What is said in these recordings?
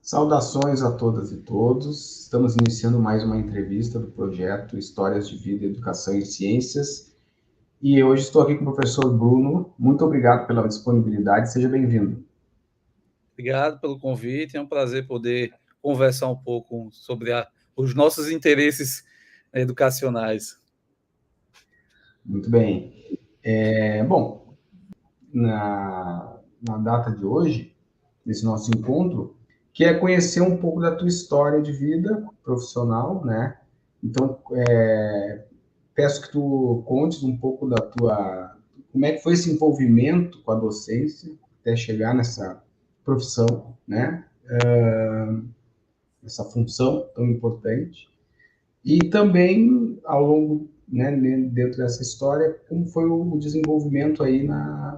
Saudações a todas e todos. Estamos iniciando mais uma entrevista do projeto Histórias de Vida, Educação e Ciências. E hoje estou aqui com o professor Bruno. Muito obrigado pela disponibilidade. Seja bem-vindo. Obrigado pelo convite. É um prazer poder conversar um pouco sobre os nossos interesses educacionais. Muito bem. Bom, na data de hoje, nesse nosso encontro, que é conhecer um pouco da tua história de vida profissional, né? Então, peço que tu contes um pouco da tua... Como é que foi esse envolvimento com a docência até chegar nessa profissão, né? Essa função tão importante. E também, ao longo, né, dentro dessa história, como foi o desenvolvimento aí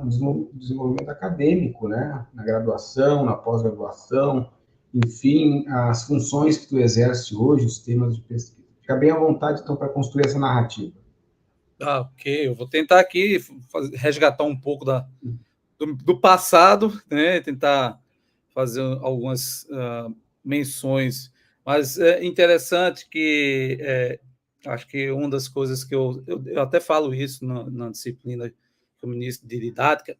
o desenvolvimento acadêmico, né? Na graduação, na pós-graduação, enfim, as funções que tu exerce hoje, os temas de pesquisa. Fica bem à vontade, então, para construir essa narrativa. Ok. Eu vou tentar aqui resgatar um pouco do passado, né? Tentar fazer algumas menções. Mas é interessante que acho que uma das coisas que eu até falo isso na disciplina que eu ministro de didática,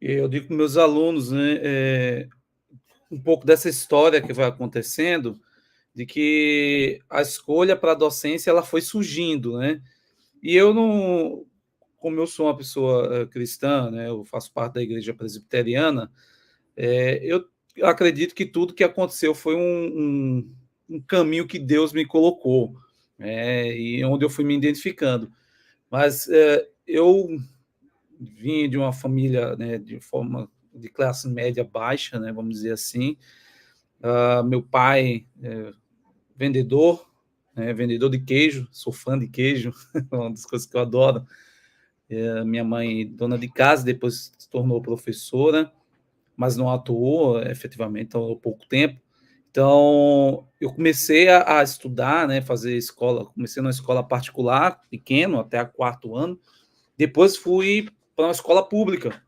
eu digo para meus alunos, né, um pouco dessa história que vai acontecendo, de que a escolha para a docência ela foi surgindo, né? E eu não, como eu sou uma pessoa cristã, né, eu faço parte da igreja presbiteriana, eu acredito que tudo que aconteceu foi um caminho que Deus me colocou, e onde eu fui me identificando. Mas eu vim de uma família, né, de classe média baixa, né, vamos dizer assim. Meu pai vendedor, né, vendedor de queijo, sou fã de queijo, é uma das coisas que eu adoro. Minha mãe, dona de casa, depois se tornou professora, mas não atuou efetivamente, atuou pouco tempo. Então, eu comecei a estudar, né, fazer escola, comecei numa escola particular, pequeno, até o quarto ano, depois fui para uma escola pública,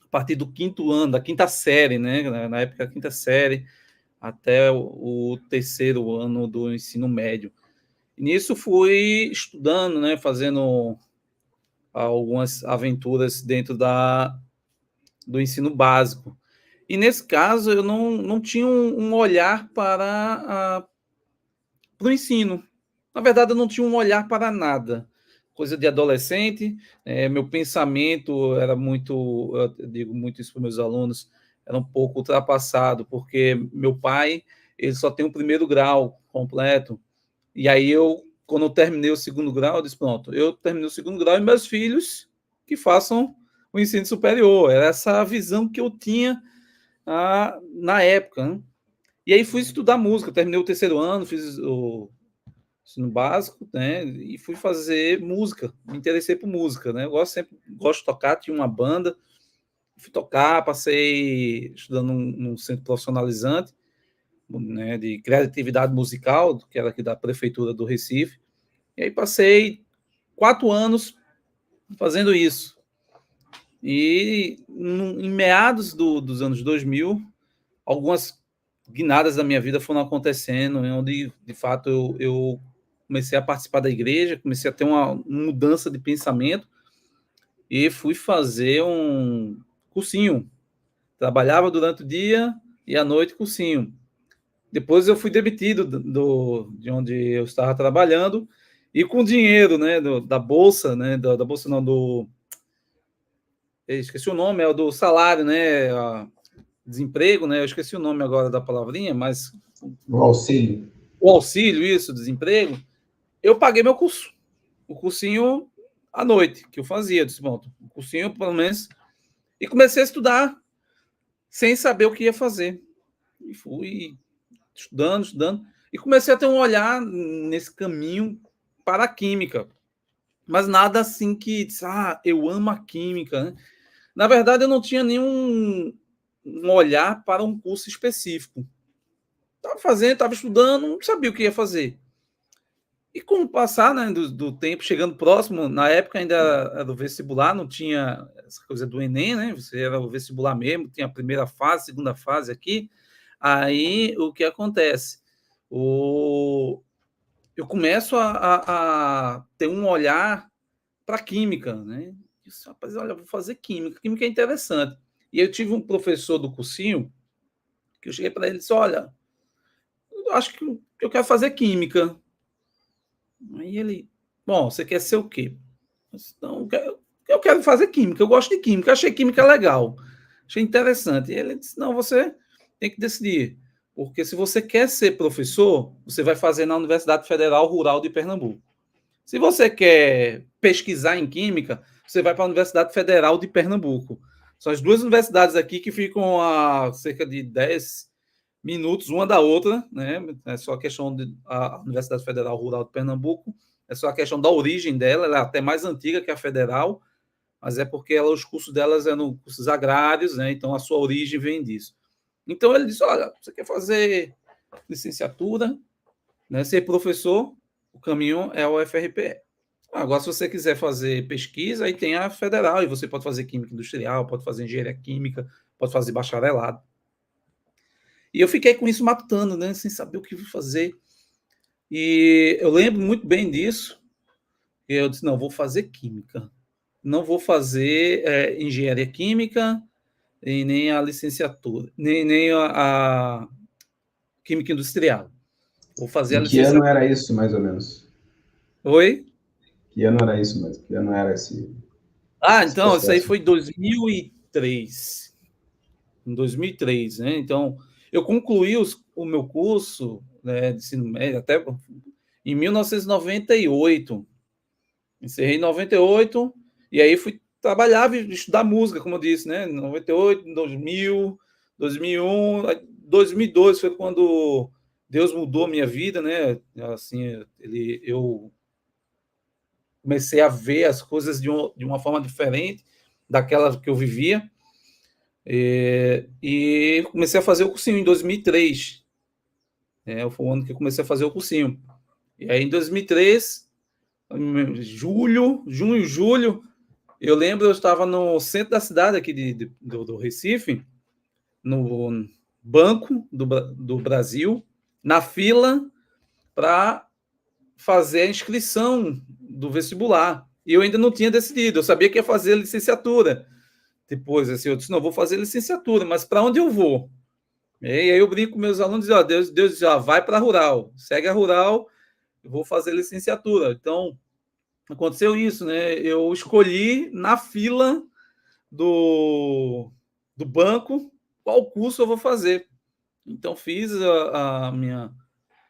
a partir do quinto ano, da quinta série, né, na época, a quinta série, até o terceiro ano do ensino médio. E nisso fui estudando, né, fazendo algumas aventuras dentro do ensino básico. E nesse caso eu não tinha um olhar para o ensino. Na verdade, eu não tinha um olhar para nada. Coisa de adolescente, meu pensamento era muito, eu digo muito isso para meus alunos, era um pouco ultrapassado, porque meu pai ele só tem o primeiro grau completo. E aí quando eu terminei o segundo grau, eu disse, pronto, eu terminei o segundo grau e meus filhos que façam o ensino superior. Era essa a visão que eu tinha na época, né? E aí fui estudar música, terminei o terceiro ano, fiz o ensino básico, né? E fui fazer música, me interessei por música, né? Eu sempre gosto de tocar, tinha uma banda, fui tocar, passei estudando num centro profissionalizante, né, de criatividade musical, que era aqui da prefeitura do Recife. E aí passei 4 anos fazendo isso. E em meados dos anos 2000, algumas guinadas da minha vida foram acontecendo, onde, de fato, eu comecei a participar da igreja, comecei a ter uma mudança de pensamento e fui fazer um cursinho. Trabalhava durante o dia e à noite cursinho. Depois eu fui demitido de onde eu estava trabalhando e com dinheiro, né, da bolsa, né, da bolsa não, esqueci o nome, é o do salário, né, desemprego, né, eu esqueci o nome agora da palavrinha, mas O auxílio. o auxílio, isso, desemprego, eu paguei meu curso, o cursinho à noite, que eu fazia, disse, bom, o cursinho pelo menos, e comecei a estudar, sem saber o que ia fazer, e fui estudando, e comecei a ter um olhar nesse caminho para a química, mas nada assim que, eu amo a química, né? Na verdade, eu não tinha nenhum um olhar para um curso específico. Estava fazendo, estava estudando, não sabia o que ia fazer. E com o passar, né, do tempo, chegando próximo, na época ainda era do vestibular, não tinha essa coisa do Enem, né? Você era o vestibular mesmo, tinha a primeira fase, segunda fase aqui. Aí, o que acontece? Eu começo a ter um olhar para química, né? Disse, rapaz, olha, vou fazer química. Química é interessante. E eu tive um professor do cursinho que eu cheguei para ele e disse, olha, eu acho que eu quero fazer química. Aí ele, bom, você quer ser o quê? Eu disse, não, eu quero fazer química, eu gosto de química, achei química legal, achei interessante. E ele disse, não, você tem que decidir, porque se você quer ser professor, você vai fazer na Universidade Federal Rural de Pernambuco. Se você quer pesquisar em química, você vai para a Universidade Federal de Pernambuco. São as duas universidades aqui que ficam a cerca de 10 minutos uma da outra, né? É só a questão da Universidade Federal Rural de Pernambuco, é só a questão da origem dela, ela é até mais antiga que a federal, mas é porque os cursos delas eram cursos agrários, né? Então a sua origem vem disso. Então ele disse: olha, você quer fazer licenciatura, né? Ser professor, o caminho é o FRPE. Agora, se você quiser fazer pesquisa, aí tem a federal, e você pode fazer química industrial, pode fazer engenharia química, pode fazer bacharelado. E eu fiquei com isso matutando, né? Sem saber o que fazer. E eu lembro muito bem disso. E eu disse: não, vou fazer química. Não vou fazer engenharia química e nem a licenciatura, nem a química industrial. Vou fazer a Em que ano licenciatura. era isso, mais ou menos? Oi? Que ano era isso mesmo? Que ano era esse Então, isso aí processo? foi em 2003. Em 2003, né? Então, eu concluí o meu curso, né, de ensino médio até em 1998. Encerrei em 98 e aí fui trabalhar e estudar música, como eu disse, né? 98, 2000, 2001, 2002 foi quando Deus mudou a minha vida, né? Assim, eu comecei a ver as coisas de uma forma diferente daquela que eu vivia. E comecei a fazer o cursinho em 2003. Foi o ano que eu comecei a fazer o cursinho. E aí, em 2003, junho, julho, eu lembro, eu estava no centro da cidade aqui do Recife, no Banco do Brasil, na fila para fazer a inscrição do vestibular. E eu ainda não tinha decidido, eu sabia que ia fazer licenciatura. Depois, assim, eu disse, não, vou fazer licenciatura, mas para onde eu vou? E aí eu brinco com meus alunos e Deus já vai para a rural, segue a rural, eu vou fazer licenciatura. Então, aconteceu isso, né? Eu escolhi na fila do banco qual curso eu vou fazer. Então, fiz a minha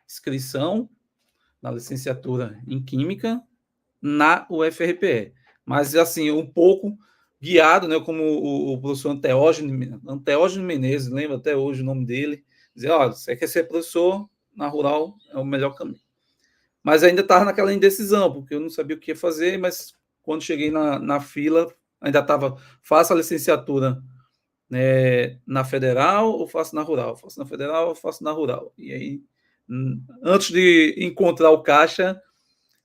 inscrição na licenciatura em Química na UFRPE. Mas, assim, um pouco guiado, né, como o professor Anteógeno Menezes, lembro até hoje o nome dele, dizer, olha, você quer ser professor, na rural é o melhor caminho. Mas ainda estava naquela indecisão, porque eu não sabia o que ia fazer, mas quando cheguei na fila, ainda estava, faço a licenciatura, né, na federal ou faço na rural? Faço na federal ou faço na rural? E aí, antes de encontrar o caixa,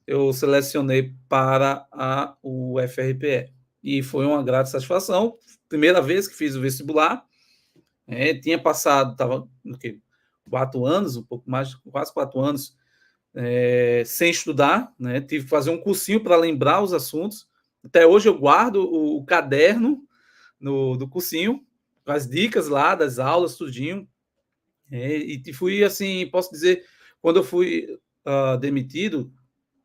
eu selecionei para a UFRPE. E foi uma grata satisfação. Primeira vez que fiz o vestibular, tinha passado, estava 4 anos, um pouco mais, quase 4 anos, sem estudar, né? Tive que fazer um cursinho para lembrar os assuntos. Até hoje eu guardo o caderno do cursinho, com as dicas lá das aulas, tudinho. E fui, assim, posso dizer, quando eu fui demitido,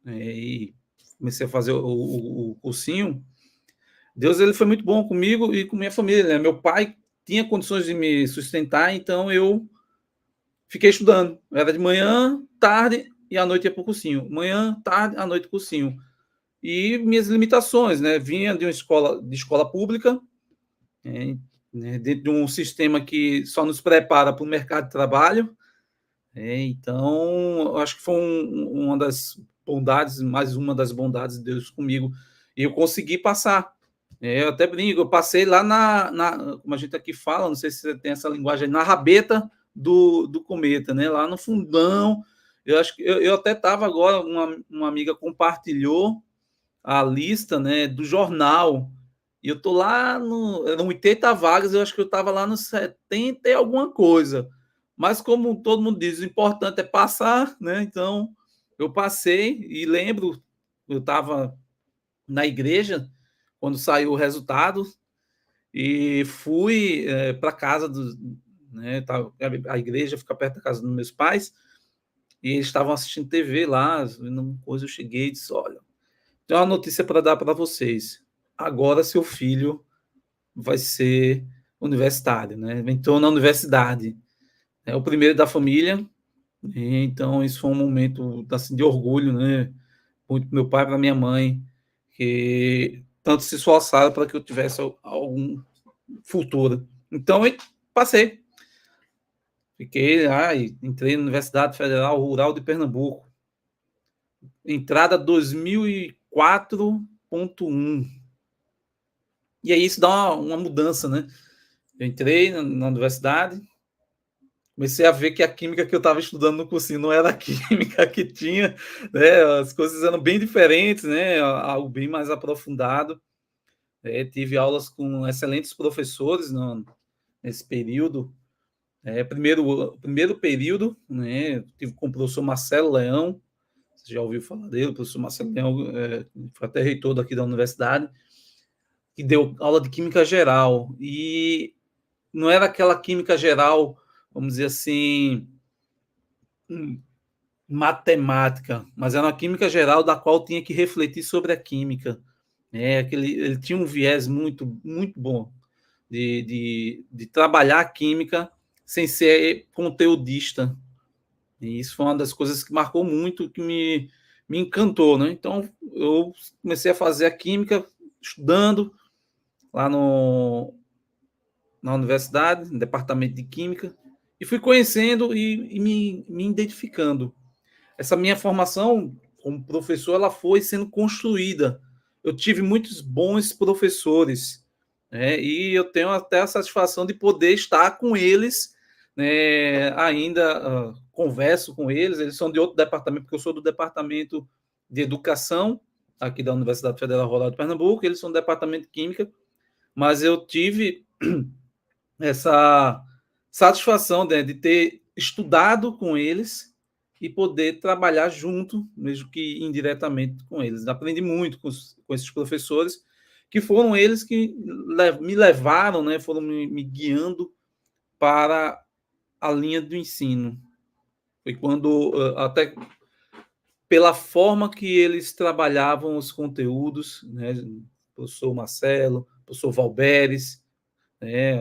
e comecei a fazer o cursinho, Deus ele foi muito bom comigo e com minha família, né? Meu pai tinha condições de me sustentar, então eu fiquei estudando. Era de manhã, tarde e à noite ia para o cursinho. Manhã, tarde, à noite cursinho. E minhas limitações, né? Vinha de escola pública, dentro de um sistema que só nos prepara para o mercado de trabalho. Então, acho que foi uma das bondades, mais uma das bondades de Deus comigo. E eu consegui passar. Eu até brinco, eu passei lá como a gente aqui fala, não sei se você tem essa linguagem, na rabeta do cometa, né? Lá no fundão. Eu acho que eu até estava agora, uma amiga compartilhou a lista, né, do jornal. E eu tô lá no 80 vagas, eu acho que eu estava lá no 70 e alguma coisa. Mas como todo mundo diz, o importante é passar, né? Então, eu passei e lembro, eu estava na igreja quando saiu o resultado e fui para casa do, né? A igreja fica perto da casa dos meus pais e eles estavam assistindo TV lá, vendo coisa. Eu cheguei e disse: olha, tem uma notícia para dar para vocês. Agora seu filho vai ser universitário, né? Entrou na universidade. É o primeiro da família. E então isso foi um momento assim de orgulho, né? Muito para meu pai, para minha mãe, que tanto se esforçaram para que eu tivesse algum futuro. Então eu passei. Fiquei lá e entrei na Universidade Federal Rural de Pernambuco. Entrada 2004.1. E aí isso dá uma mudança, né? Eu entrei na universidade, comecei a ver que a química que eu estava estudando no cursinho não era a química que tinha, né? As coisas eram bem diferentes, né? Algo bem mais aprofundado. Tive aulas com excelentes professores nesse período. Primeiro período, né? Tive com o professor Marcelo Leão, você já ouviu falar dele? O professor Marcelo Leão foi até reitor daqui da universidade, que deu aula de química geral. E não era aquela química geral, vamos dizer assim, matemática, mas era uma química geral da qual tinha que refletir sobre a química. Ele tinha um viés muito, muito bom de trabalhar a química sem ser conteudista. E isso foi uma das coisas que marcou muito, que me encantou, né? Então, eu comecei a fazer a química estudando lá na universidade, no departamento de química, e fui conhecendo e me identificando. Essa minha formação como professor, ela foi sendo construída. Eu tive muitos bons professores, né? E eu tenho até a satisfação de poder estar com eles, né? Ainda converso com eles. Eles são de outro departamento, porque eu sou do departamento de educação aqui da Universidade Federal Rural de Pernambuco. Eles são do departamento de química, mas eu tive essa satisfação, né, de ter estudado com eles e poder trabalhar junto, mesmo que indiretamente com eles. Aprendi muito com esses professores, que foram eles que me levaram, né, foram me guiando para a linha do ensino. Foi quando, até pela forma que eles trabalhavam os conteúdos, né, o professor Marcelo, o professor Valberes,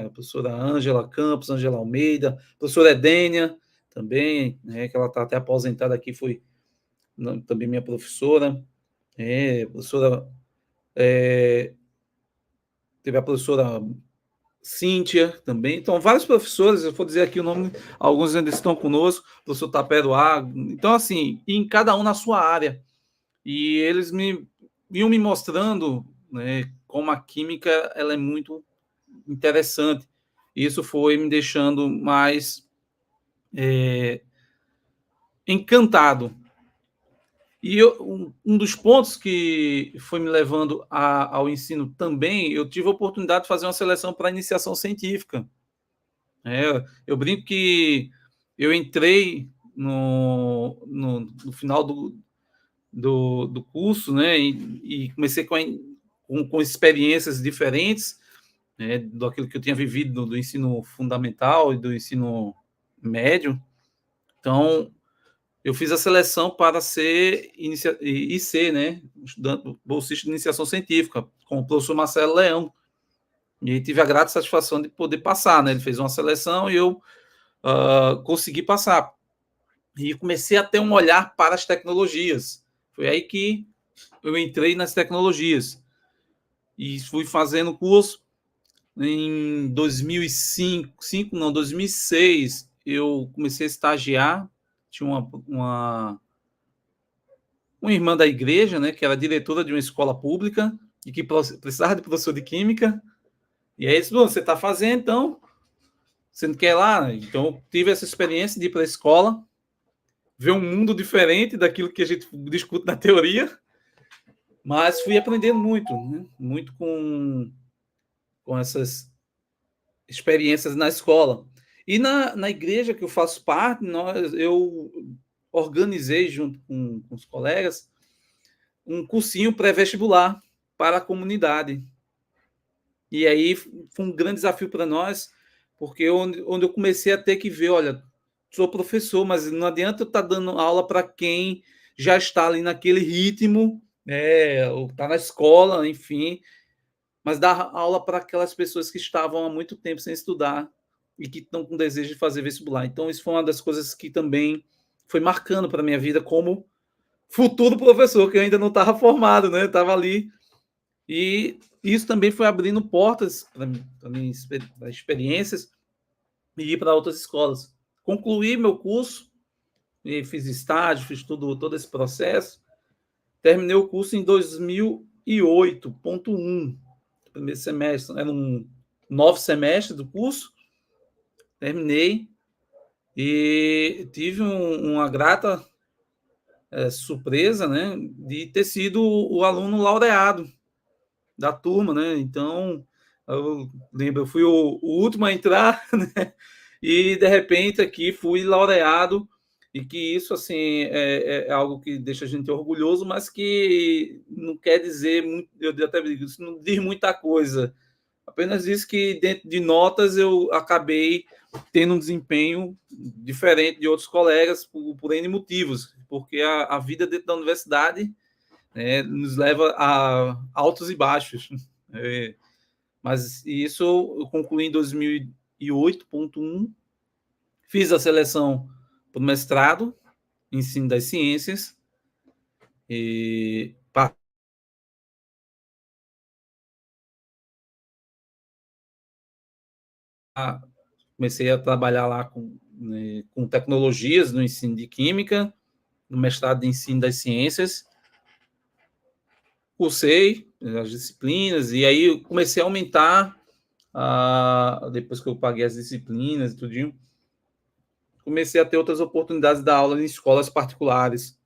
a professora Ângela Campos, Ângela Almeida, a professora Edênia também, né, que ela está até aposentada aqui, foi também minha professora, professora, teve a professora Cíntia também, então vários professores, eu vou dizer aqui o nome, alguns ainda estão conosco, o professor Taperoá, então assim, em cada um na sua área, e eles iam me mostrando, né, como a química ela é muito interessante. Isso foi me deixando mais encantado. E um dos pontos que foi me levando ao ensino também, eu tive a oportunidade de fazer uma seleção para iniciação científica. Eu brinco que eu entrei no final do curso, né, e comecei com experiências diferentes, né, daquilo que eu tinha vivido do ensino fundamental e do ensino médio. Então, eu fiz a seleção para ser IC, né, estudante bolsista de iniciação científica, com o professor Marcelo Leão. E tive a grata satisfação de poder passar, né? Ele fez uma seleção e eu consegui passar. E comecei a ter um olhar para as tecnologias. Foi aí que eu entrei nas tecnologias. E fui fazendo curso. Em 2006, eu comecei a estagiar. Tinha uma irmã da igreja, né, que era diretora de uma escola pública e que precisava de professor de química. E aí, você está fazendo, então, você não quer ir lá? Então, eu tive essa experiência de ir para a escola, ver um mundo diferente daquilo que a gente discute na teoria, mas fui aprendendo muito, né? Muito com essas experiências na escola. E na igreja que eu faço parte, eu organizei, junto com os colegas, um cursinho pré-vestibular para a comunidade. E aí foi um grande desafio para nós, porque onde eu comecei a ter que ver, olha, sou professor, mas não adianta eu estar dando aula para quem já está ali naquele ritmo, ou está na escola, enfim, mas dar aula para aquelas pessoas que estavam há muito tempo sem estudar e que estão com desejo de fazer vestibular. Então, isso foi uma das coisas que também foi marcando para a minha vida como futuro professor, que eu ainda não estava formado, né? Estava ali. E isso também foi abrindo portas para mim, para experiências e ir para outras escolas. Concluí meu curso, e fiz estágio, fiz todo esse processo. Terminei o curso em 2008.1, primeiro semestre. Eram 9 semestres do curso. Terminei e tive uma grata surpresa, né, de ter sido o aluno laureado da turma, né? Então, eu lembro, eu fui o último a entrar, né? E de repente aqui fui laureado, e que isso assim é algo que deixa a gente orgulhoso, mas que não quer dizer muito, eu até digo, isso não diz muita coisa. Apenas diz que dentro de notas eu acabei tendo um desempenho diferente de outros colegas por N motivos, porque a vida dentro da universidade nos leva a altos e baixos. Mas isso eu concluí em 2008.1, fiz a seleção para o mestrado em ensino das ciências, e comecei a trabalhar lá com tecnologias no ensino de química, no mestrado de ensino das ciências. Cursei as disciplinas, e aí eu comecei a aumentar, depois que eu paguei as disciplinas e tudinho, comecei a ter outras oportunidades de dar aula em escolas particulares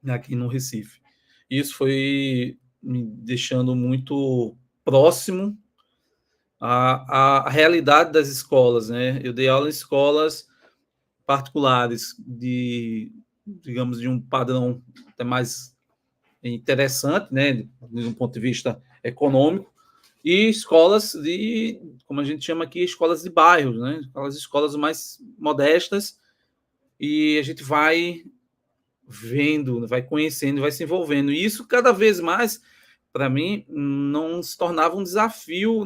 aqui no Recife. Isso foi me deixando muito próximo à realidade das escolas, né? Eu dei aula em escolas particulares digamos, de um padrão até mais interessante, né, do ponto de vista econômico, e escolas como a gente chama aqui, escolas de bairros, né, aquelas escolas mais modestas, e a gente vai vendo, vai conhecendo, vai se envolvendo. E isso cada vez mais, para mim, não se tornava um desafio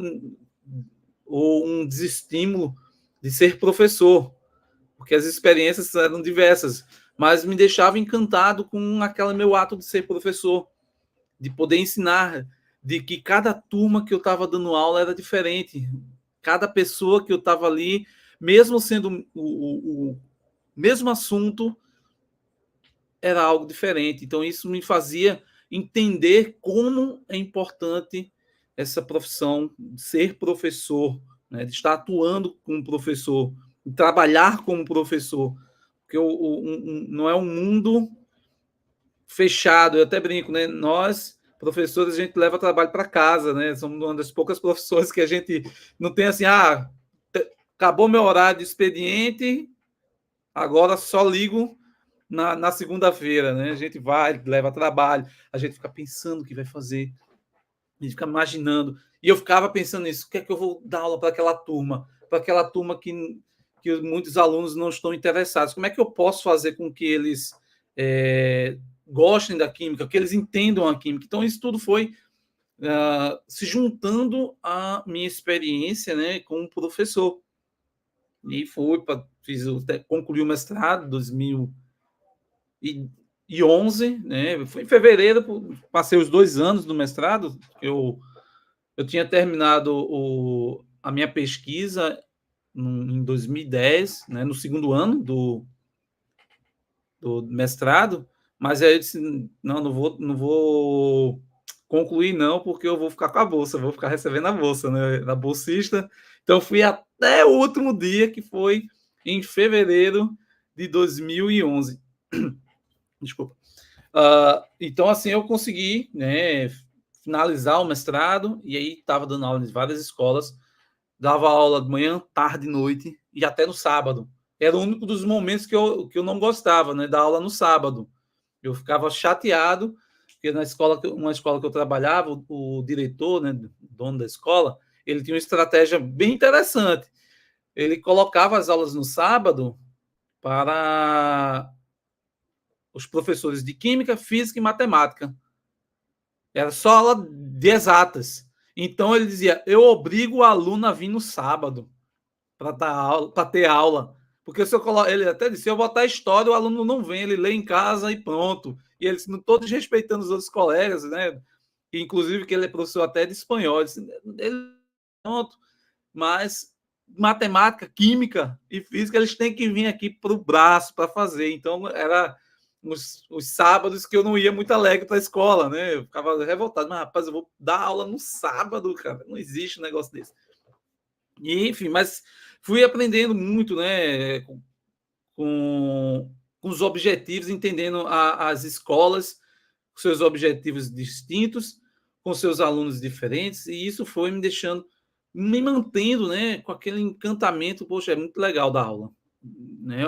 ou um desestímulo de ser professor, porque as experiências eram diversas, mas me deixava encantado com aquele meu ato de ser professor, de poder ensinar, de que cada turma que eu estava dando aula era diferente, cada pessoa que eu estava ali, mesmo sendo o mesmo assunto, era algo diferente. Então, isso me fazia entender como é importante essa profissão, ser professor, né, de estar atuando como professor, de trabalhar como professor, porque não é um mundo fechado. Eu até brinco, né? Nós, professores, a gente leva trabalho para casa, né? Somos uma das poucas profissões que a gente não tem assim, acabou meu horário de expediente, agora só ligo na segunda-feira, né? A gente vai, leva trabalho, a gente fica pensando o que vai fazer, a gente fica imaginando. E eu ficava pensando nisso, o que é que eu vou dar aula para aquela turma que muitos alunos não estão interessados. Como é que eu posso fazer com que eles gostem da química, que eles entendam a química? Então, isso tudo foi se juntando à minha experiência, né, como professor. E concluí o mestrado em 2011, né? Foi em fevereiro, passei os 2 anos do mestrado. Eu tinha terminado a minha pesquisa em 2010, né, no segundo ano do mestrado, mas aí eu disse, não vou concluir não, porque eu vou ficar com a bolsa, vou ficar recebendo a bolsa, né, da bolsista. Então fui até o último dia, que foi em fevereiro de 2011. Desculpa. Então, assim, eu consegui, né, finalizar o mestrado, e aí estava dando aula em várias escolas dava aula de manhã, tarde, noite e até no sábado. Era o único dos momentos que eu não gostava, né, da aula no sábado. Eu ficava chateado, porque na escola, uma escola que eu trabalhava, o diretor, né, dono da escola, ele tinha uma estratégia bem interessante. Ele colocava as aulas no sábado para os professores de química, física e matemática. Era só aula de exatas. Então ele dizia: eu obrigo o aluno a vir no sábado para ter aula. Porque se eu colocar, ele até disse: se eu botar história, o aluno não vem, ele lê em casa e pronto. E eles não todos respeitando os outros colegas, né? Inclusive que ele é professor até de espanhol. Ele pronto, mas matemática, química e física eles têm que vir aqui para o braço para fazer. Então era os sábados que eu não ia muito alegre para a escola, né? Eu ficava revoltado, mas rapaz, eu vou dar aula no sábado, cara. Não existe um negócio desse. E, enfim, mas fui aprendendo muito, né, com os objetivos, entendendo as escolas, com seus objetivos distintos, com seus alunos diferentes, e isso foi me deixando, me mantendo, né, com aquele encantamento. Poxa, é muito legal dar aula. Né?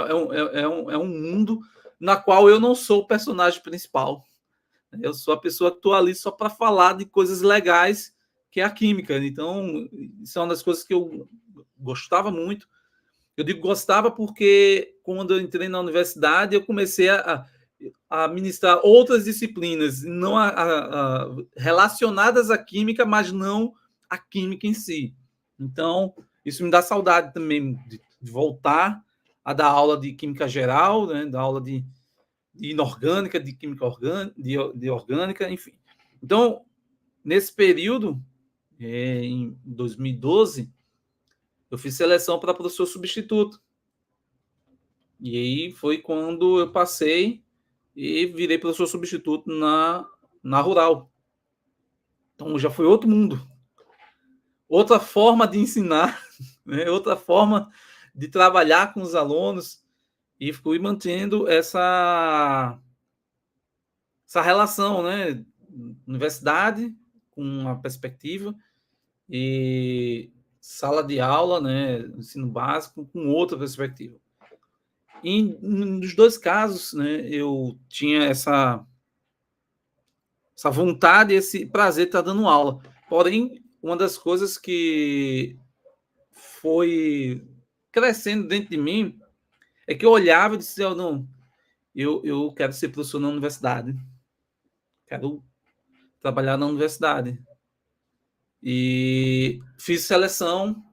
É um mundo na qual eu não sou o personagem principal. Eu sou a pessoa que estou ali só para falar de coisas legais, que é a química. Então, isso é uma das coisas que eu gostava muito. Eu digo gostava porque quando eu entrei na universidade, eu comecei a ministrar outras disciplinas, não relacionadas à química, mas não a química em si. Então, isso me dá saudade também de voltar a dar aula de química geral, né, dar aula de inorgânica, de química orgânica, de orgânica, enfim. Então, nesse período, em 2012, eu fiz seleção para professor substituto. E aí foi quando eu passei e virei professor substituto na Rural. Então já foi outro mundo, outra forma de ensinar, né? Outra forma de trabalhar com os alunos, e fui mantendo essa relação, né? Universidade com uma perspectiva e sala de aula, né? Ensino básico com outra perspectiva. E nos dois casos, né, eu tinha essa vontade, esse prazer de estar dando aula. Porém, uma das coisas que foi crescendo dentro de mim é que eu olhava e dizia: não, eu quero ser professor na universidade, quero trabalhar na universidade. E fiz seleção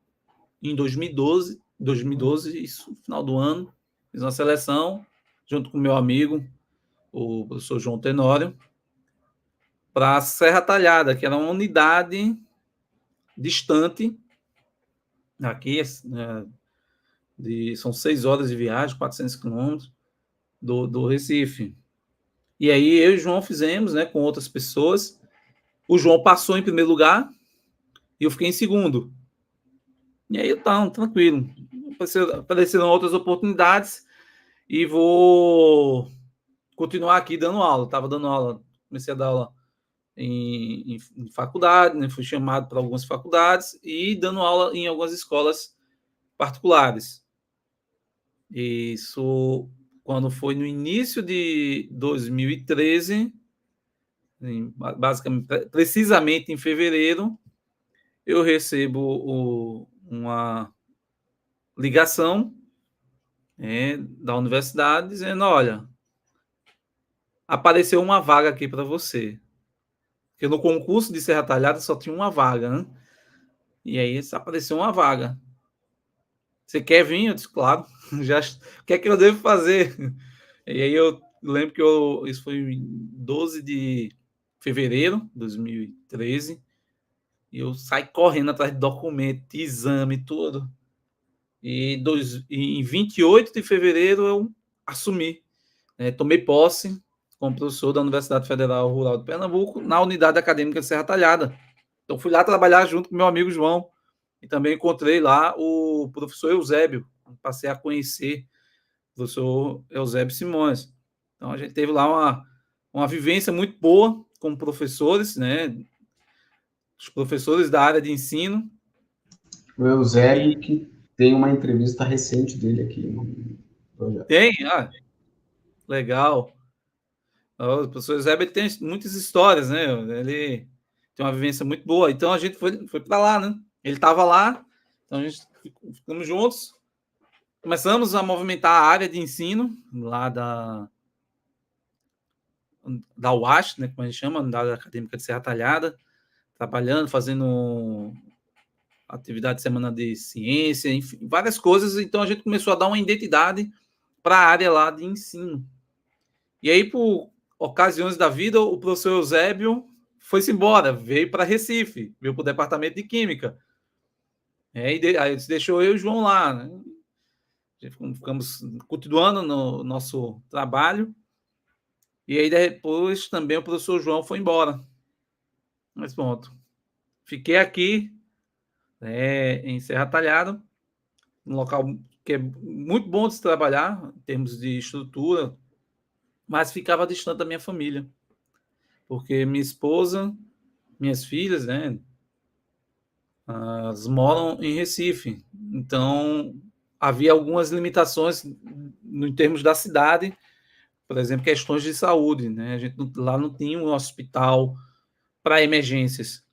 em 2012, isso no final do ano, fiz uma seleção junto com meu amigo, o professor João Tenório, para Serra Talhada, que era uma unidade distante, aqui, são 6 horas de viagem, 400 quilômetros do Recife. E aí eu e o João fizemos, né, com outras pessoas. O João passou em primeiro lugar e eu fiquei em segundo. E aí, tá, tranquilo. Apareceram outras oportunidades e vou continuar aqui dando aula. Estava dando aula, comecei a dar aula em faculdade, né? Fui chamado para algumas faculdades e dando aula em algumas escolas particulares. Isso quando foi no início de 2013, basicamente, precisamente em fevereiro, eu recebo uma ligação, da universidade dizendo: olha, apareceu uma vaga aqui para você. Porque no concurso de Serra Talhada só tinha uma vaga, né? E aí apareceu uma vaga. Você quer vir? Eu disse: claro. Já, o que é que eu devo fazer? E aí eu lembro que isso foi em 12 de fevereiro de 2013. E eu saí correndo atrás de documento, de exame, tudo. E em 28 de fevereiro eu assumi. Tomei posse como professor da Universidade Federal Rural de Pernambuco, na unidade acadêmica de Serra Talhada. Então, fui lá trabalhar junto com meu amigo João. E também encontrei lá o professor Eusébio. Passei a conhecer o professor Eusébio Simões. Então, a gente teve lá uma vivência muito boa como professores, né? Os professores da área de ensino. O Eusébio, que tem uma entrevista recente dele aqui no projeto. Tem? Ah, legal. O professor Eusébio tem muitas histórias, né? Ele tem uma vivência muito boa. Então a gente foi para lá, né? Ele estava lá, então a gente ficamos juntos. Começamos a movimentar a área de ensino lá da UASH, né, como a gente chama, Unidade Acadêmica de Serra Talhada, trabalhando, fazendo atividade de semana de ciência, enfim, várias coisas. Então a gente começou a dar uma identidade para a área lá de ensino. E aí, por ocasiões da vida, o professor Eusébio foi-se embora, veio para Recife, veio para o departamento de Química. Aí deixou eu e o João lá, né? Ficamos continuando no nosso trabalho. E aí depois também o professor João foi embora. Mas pronto. Fiquei aqui, em Serra Talhada, um local que é muito bom de se trabalhar, em termos de estrutura, mas ficava distante da minha família. Porque minha esposa, minhas filhas, né, elas moram em Recife. Então, havia algumas limitações em termos da cidade, por exemplo, questões de saúde, né? A gente lá não tinha um hospital para emergências.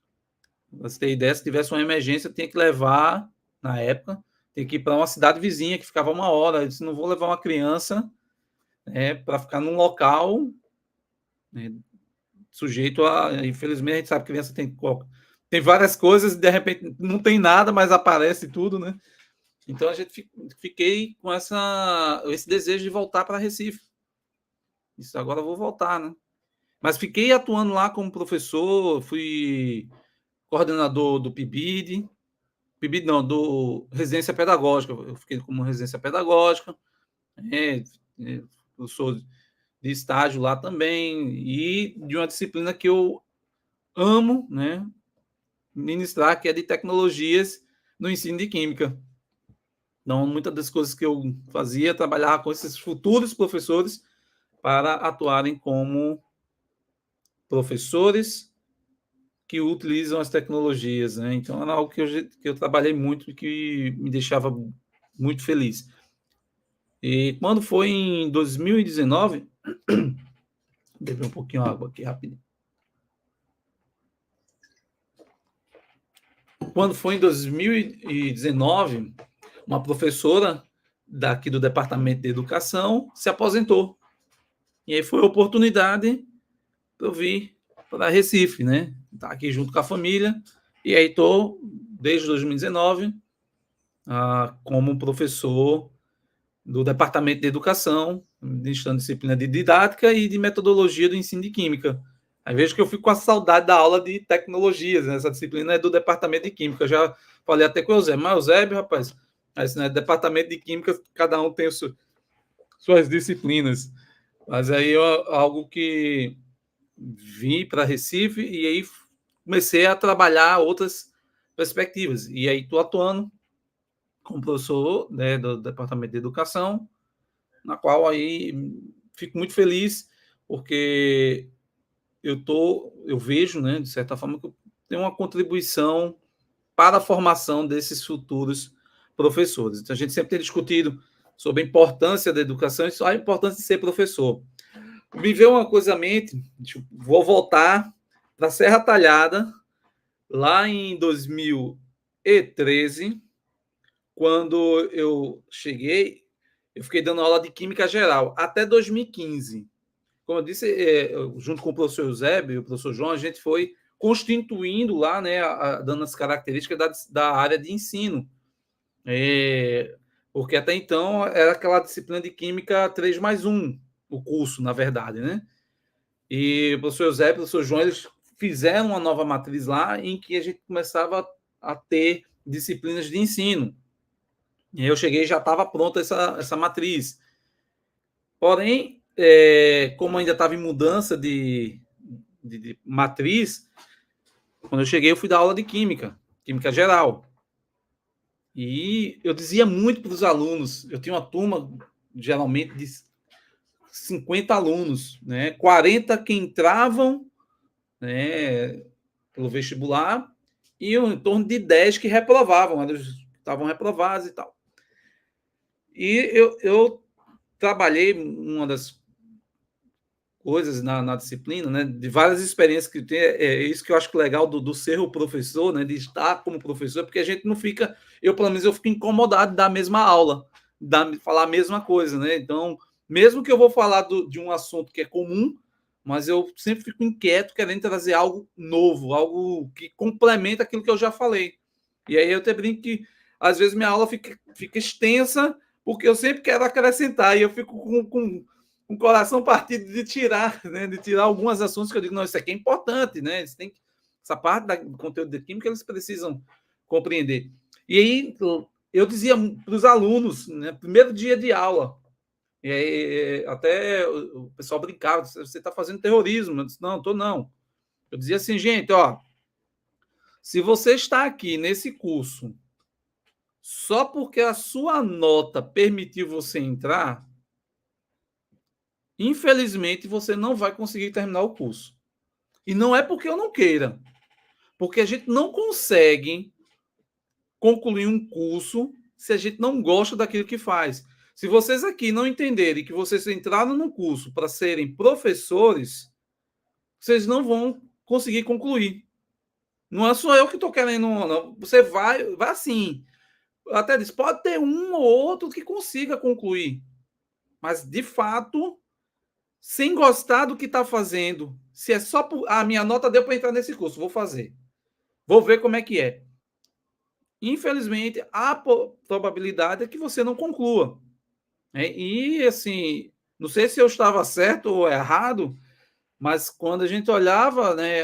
Pra você ter ideia, se tivesse uma emergência, tinha que levar, na época, tem que ir para uma cidade vizinha que ficava 1 hora. Eu disse, não vou levar uma criança, né, para ficar num local, né, sujeito a. Infelizmente, a gente sabe que criança tem várias coisas, e de repente não tem nada, mas aparece tudo, né? Então a gente fiquei com esse desejo de voltar para Recife. Isso agora eu vou voltar, né? Mas fiquei atuando lá como professor, fui coordenador do PIBID, PIBID não, do Residência Pedagógica, eu fiquei como residência pedagógica, é, eu sou de estágio lá também, e de uma disciplina que eu amo, né, ministrar, que é de tecnologias no ensino de química. Então, muitas das coisas que eu fazia, trabalhar com esses futuros professores para atuarem como professores que utilizam as tecnologias, né? Então, era algo que eu trabalhei muito e que me deixava muito feliz. E quando foi em 2019, beber um pouquinho de água aqui rapidinho. Quando foi em 2019, uma professora daqui do Departamento de Educação se aposentou. E aí foi a oportunidade para eu vir para Recife, né? Estar aqui junto com a família. E aí estou, desde 2019, como professor do Departamento de Educação, ministrando disciplina de didática e de metodologia do ensino de química. Aí vejo que eu fico com a saudade da aula de tecnologias, né? Essa disciplina é do Departamento de Química. Eu já falei até com o Eusébio, mas Eusébio, rapaz, esse, né, Departamento de Química, cada um tem suas disciplinas. Mas aí é algo que vim para Recife e aí comecei a trabalhar outras perspectivas. E aí estou atuando como professor, né, do Departamento de Educação, na qual aí fico muito feliz, porque eu vejo, né, de certa forma, que eu tenho uma contribuição para a formação desses futuros professores. Então, a gente sempre tem discutido sobre a importância da educação e só a importância de ser professor. Me veio uma coisa à mente, vou voltar para a Serra Talhada, lá em 2013, quando eu cheguei, eu fiquei dando aula de Química Geral, até 2015. Como eu disse, junto com o professor Eusébio e o professor João, a gente foi constituindo lá, né, dando as características da área de ensino. Porque até então era aquela disciplina de Química 3+1, o curso, na verdade, né? E o professor Eusébio e o professor João, eles fizeram uma nova matriz lá em que a gente começava a ter disciplinas de ensino. E aí eu cheguei e já estava pronta essa matriz. Porém, como ainda estava em mudança de matriz, quando eu cheguei, eu fui dar aula de Química Geral. E eu dizia muito para os alunos, eu tinha uma turma, geralmente, de 50 alunos, né? 40 que entravam, né, pelo vestibular, e em torno de 10 que reprovavam, estavam reprovados e tal. E eu trabalhei uma das coisas na disciplina, né, de várias experiências que tem, é isso que eu acho legal do ser o professor, né, de estar como professor, porque a gente não fica, pelo menos eu fico incomodado da mesma aula, falar a mesma coisa, né, então, mesmo que eu vou falar de um assunto que é comum, mas eu sempre fico inquieto, querendo trazer algo novo, algo que complementa aquilo que eu já falei. E aí eu até brinco que, às vezes, minha aula fica extensa, porque eu sempre quero acrescentar, e eu fico com o coração partido de tirar, né, de tirar alguns assuntos que eu digo, não, isso aqui é importante, né? Essa parte do conteúdo de química eles precisam compreender. E aí eu dizia para os alunos, né, primeiro dia de aula, e aí, até o pessoal brincava, você está fazendo terrorismo. Eu disse, não, estou não. Eu dizia assim, gente, ó, se você está aqui nesse curso só porque a sua nota permitiu você entrar, infelizmente, você não vai conseguir terminar o curso. E não é porque eu não queira, porque a gente não consegue concluir um curso se a gente não gosta daquilo que faz. Se vocês aqui não entenderem que vocês entraram no curso para serem professores, vocês não vão conseguir concluir. Não é só eu que estou querendo, não. Você vai assim. Eu até disse, pode ter um ou outro que consiga concluir, mas de fato, sem gostar do que está fazendo, se é só por. Ah, minha nota deu para entrar nesse curso, vou fazer. Vou ver como é que é. Infelizmente, a probabilidade é que você não conclua. E, assim, não sei se eu estava certo ou errado, mas quando a gente olhava, né,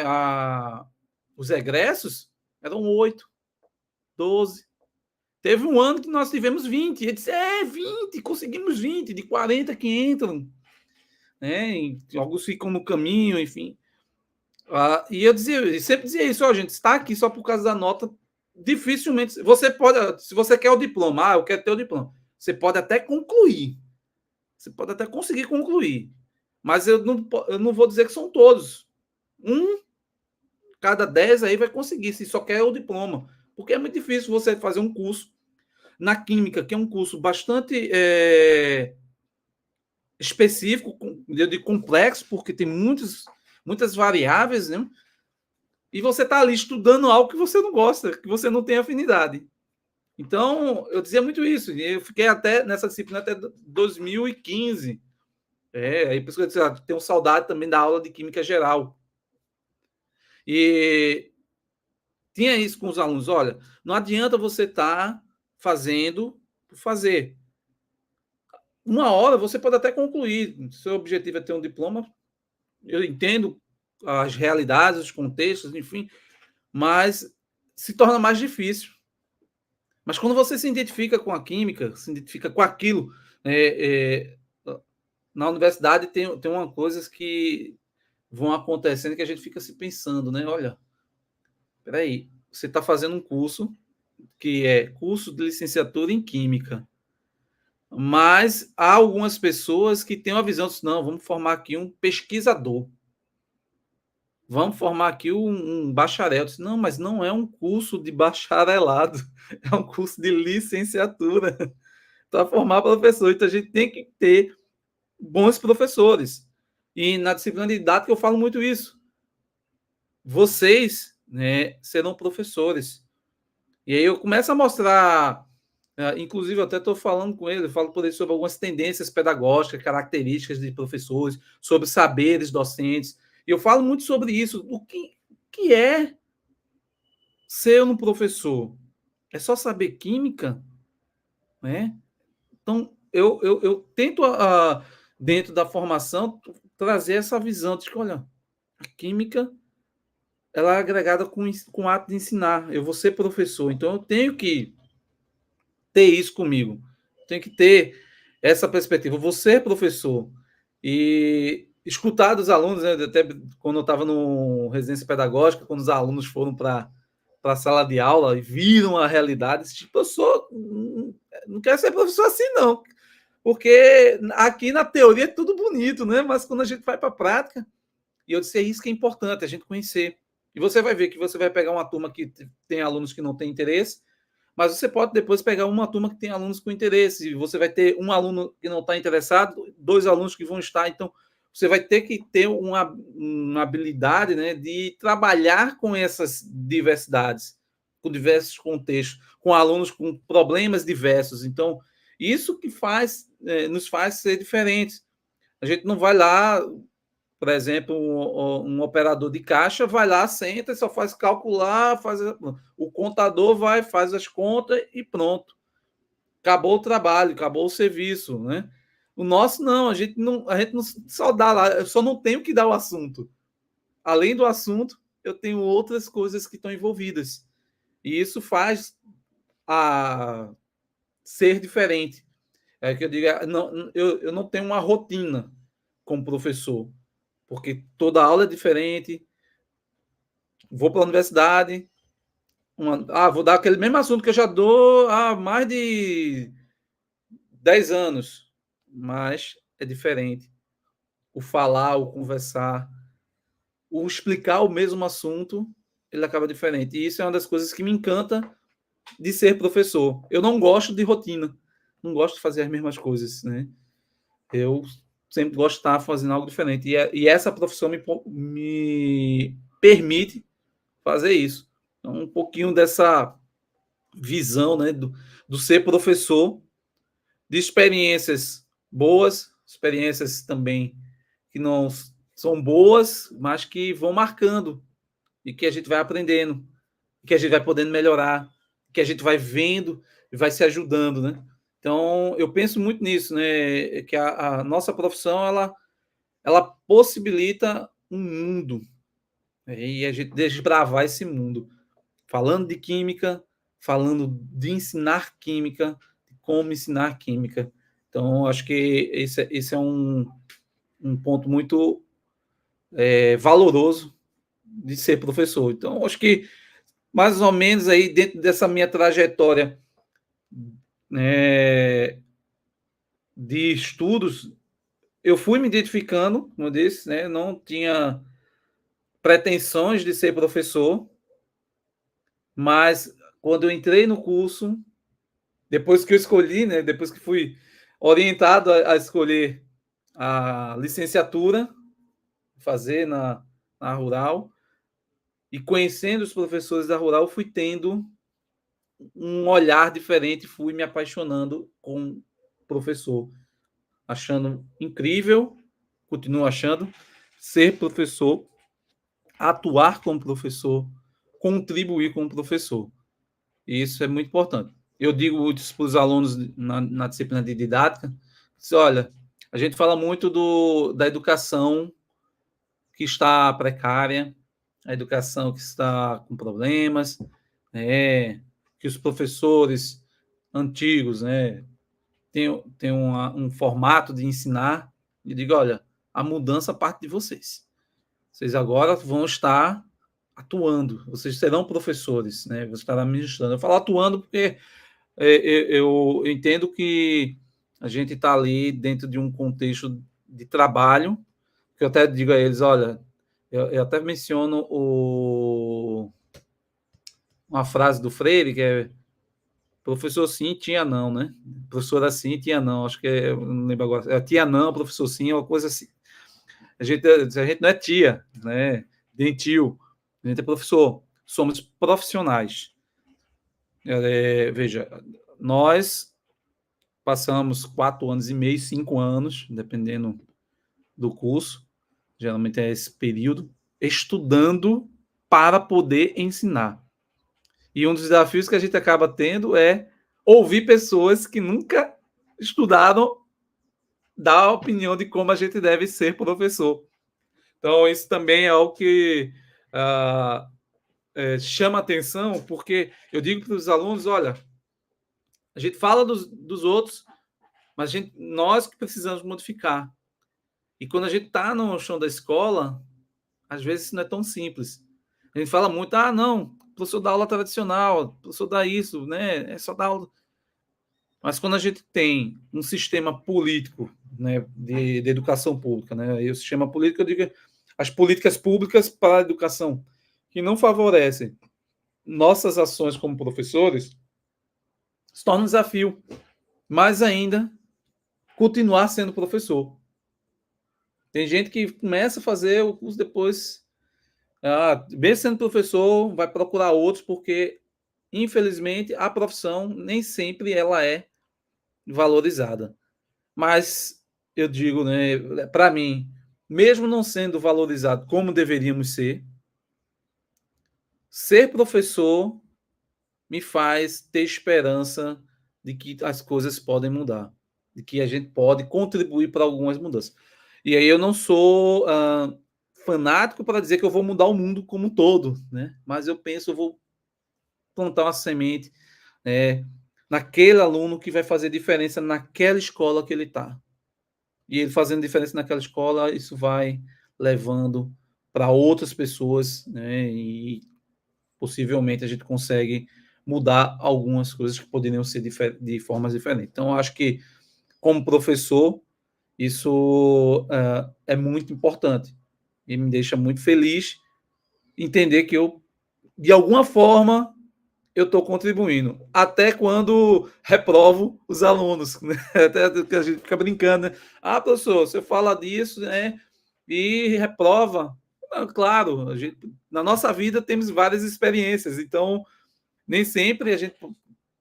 os egressos, eram 8, 12. Teve um ano que nós tivemos 20. E eu disse, 20, conseguimos 20, de 40 que entram. Né? Alguns ficam no caminho, enfim. E eu sempre dizia isso, ó, gente, está aqui só por causa da nota, dificilmente. Você pode, se você quer o diploma, eu quero ter o diploma. Você pode até concluir. Você pode até conseguir concluir. Mas eu não vou dizer que são todos. Cada 10 aí vai conseguir, se só quer o diploma. Porque é muito difícil você fazer um curso na química, que é um curso bastante específico, de complexo, porque tem muitas variáveis, né? E você está ali estudando algo que você não gosta, que você não tem afinidade. Então, eu dizia muito isso. Eu fiquei até nessa disciplina até 2015. Aí por isso que eu disse, tenho saudade também da aula de Química Geral. E tinha isso com os alunos. Olha, não adianta você estar fazendo por fazer. Uma hora você pode até concluir. Seu objetivo é ter um diploma. Eu entendo as realidades, os contextos, enfim, mas se torna mais difícil. Mas quando você se identifica com a química, se identifica com aquilo, na universidade tem uma coisas que vão acontecendo que a gente fica se pensando, né? Olha, peraí, você está fazendo um curso que é curso de licenciatura em Química, mas há algumas pessoas que têm uma visão de, não, vamos formar aqui um pesquisador. Vamos formar aqui um bacharel. Eu disse, não, mas não é um curso de bacharelado, é um curso de licenciatura para formar professor. Então, a gente tem que ter bons professores. E na disciplina de didática eu falo muito isso. Vocês, né, serão professores. E aí eu começo a mostrar, inclusive eu até estou falando com ele, eu falo por ele sobre algumas tendências pedagógicas, características de professores, sobre saberes docentes. E eu falo muito sobre isso. O que é ser um professor? É só saber química? Né? Então, eu tento, dentro da formação, trazer essa visão de que, olha, a química ela é agregada com o ato de ensinar. Eu vou ser professor, então eu tenho que ter isso comigo. Tenho que ter essa perspectiva. Eu vou ser professor. E escutar dos alunos, né, até quando eu estava no residência pedagógica, quando os alunos foram para a sala de aula e viram a realidade, tipo, não quero ser professor assim, não. Porque aqui na teoria é tudo bonito, né? Mas quando a gente vai para a prática, e eu disse, é isso que é importante, a gente conhecer. E você vai ver que você vai pegar uma turma que tem alunos que não têm interesse, mas você pode depois pegar uma turma que tem alunos com interesse, e você vai ter um aluno que não está interessado, 2 alunos que vão estar. Então, você vai ter que ter uma habilidade, né, de trabalhar com essas diversidades, com diversos contextos, com alunos com problemas diversos. Então, isso que nos faz ser diferentes. A gente não vai lá, por exemplo, um operador de caixa vai lá, senta e só faz calcular, o contador vai, faz as contas e pronto. Acabou o trabalho, acabou o serviço, né? O nosso não, a gente não só dá lá, eu só não tenho que dar o assunto. Além do assunto, eu tenho outras coisas que estão envolvidas. E isso faz ser diferente. É que eu digo, eu não tenho uma rotina como professor, porque toda aula é diferente. Vou para a universidade, vou dar aquele mesmo assunto que eu já dou há mais de 10 anos, mas é diferente. O falar, o conversar, o explicar o mesmo assunto, ele acaba diferente. E isso é uma das coisas que me encanta de ser professor. Eu não gosto de rotina, não gosto de fazer as mesmas coisas, né? Eu sempre gosto de estar fazendo algo diferente. E essa profissão me permite fazer isso. Então, um pouquinho dessa visão, né, do ser professor, de experiências boas, experiências também que não são boas, mas que vão marcando e que a gente vai aprendendo, que a gente vai podendo melhorar, que a gente vai vendo e vai se ajudando, né? Então, eu penso muito nisso, né? Que a nossa profissão, ela possibilita um mundo, né? E a gente desbravar esse mundo. Falando de química, falando de ensinar química, de como ensinar química. Então, acho que esse é um ponto muito valoroso de ser professor. Então, acho que mais ou menos aí dentro dessa minha trajetória, né, de estudos, eu fui me identificando, como eu disse, né, não tinha pretensões de ser professor, mas quando eu entrei no curso, depois que eu escolhi, né, depois que fui orientado a escolher a licenciatura, fazer na Rural, e conhecendo os professores da Rural, fui tendo um olhar diferente, fui me apaixonando com o professor, achando incrível, continuo achando, ser professor, atuar como professor, contribuir como professor. E isso é muito importante. Eu digo isso para os alunos na disciplina de didática, olha, a gente fala muito da educação que está precária, a educação que está com problemas, né, que os professores antigos, né, têm um formato de ensinar, e digo, olha, a mudança parte de vocês. Vocês agora vão estar atuando, vocês serão professores, né, vocês estarão administrando. Eu falo atuando porque eu entendo que a gente está ali dentro de um contexto de trabalho, que eu até digo a eles, olha, eu até menciono uma frase do Freire, que é professor sim, tia não, né? Professora sim, tia não. Acho que eu não lembro agora. É tia não, professor sim, é uma coisa assim. A gente não é tia, né? Nem tio. A gente é professor. Somos profissionais. Veja, nós passamos 4 anos e meio, 5 anos, dependendo do curso, geralmente é esse período, estudando para poder ensinar. E um dos desafios que a gente acaba tendo é ouvir pessoas que nunca estudaram dar a opinião de como a gente deve ser professor. Então, isso também é algo que chama atenção, porque eu digo para os alunos, olha, a gente fala dos outros, mas nós que precisamos modificar. E quando a gente está no chão da escola, às vezes isso não é tão simples. A gente fala muito, não, professor da aula tradicional, professor dá isso, né? É só dar aula. Mas quando a gente tem um sistema político, né, de educação pública, né? E o sistema político, eu digo as políticas públicas para a educação. que não favorecem nossas ações como professores, se torna um desafio. Mais ainda, continuar sendo professor. Tem gente que começa a fazer o curso depois, mesmo sendo professor, vai procurar outros, porque, infelizmente, a profissão nem sempre ela é valorizada. Mas eu digo, né, para mim, mesmo não sendo valorizado como deveríamos ser professor me faz ter esperança de que as coisas podem mudar, de que a gente pode contribuir para algumas mudanças. E aí eu não sou fanático para dizer que eu vou mudar o mundo como um todo, né? Mas eu penso, eu vou plantar uma semente naquele aluno que vai fazer diferença naquela escola que ele está. E ele fazendo diferença naquela escola, isso vai levando para outras pessoas, né? E possivelmente a gente consegue mudar algumas coisas que poderiam ser de formas diferentes. Então, eu acho que, como professor, isso é muito importante e me deixa muito feliz entender que eu, de alguma forma, eu estou contribuindo. Até quando reprovo os alunos, né? Até que a gente fica brincando, né? Professor, você fala disso, né? E reprova. Claro, na nossa vida temos várias experiências, então nem sempre a gente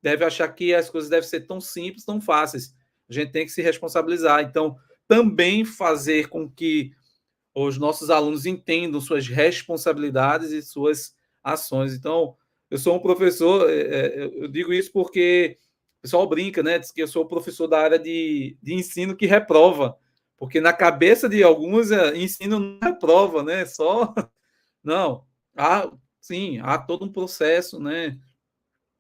deve achar que as coisas devem ser tão simples, tão fáceis. A gente tem que se responsabilizar. Então, também fazer com que os nossos alunos entendam suas responsabilidades e suas ações. Então, eu sou um professor, eu digo isso porque o pessoal brinca, né? Diz que eu sou professor da área de ensino que reprova, porque na cabeça de alguns, ensino não reprova, né? Só. Não. Sim, há todo um processo, né?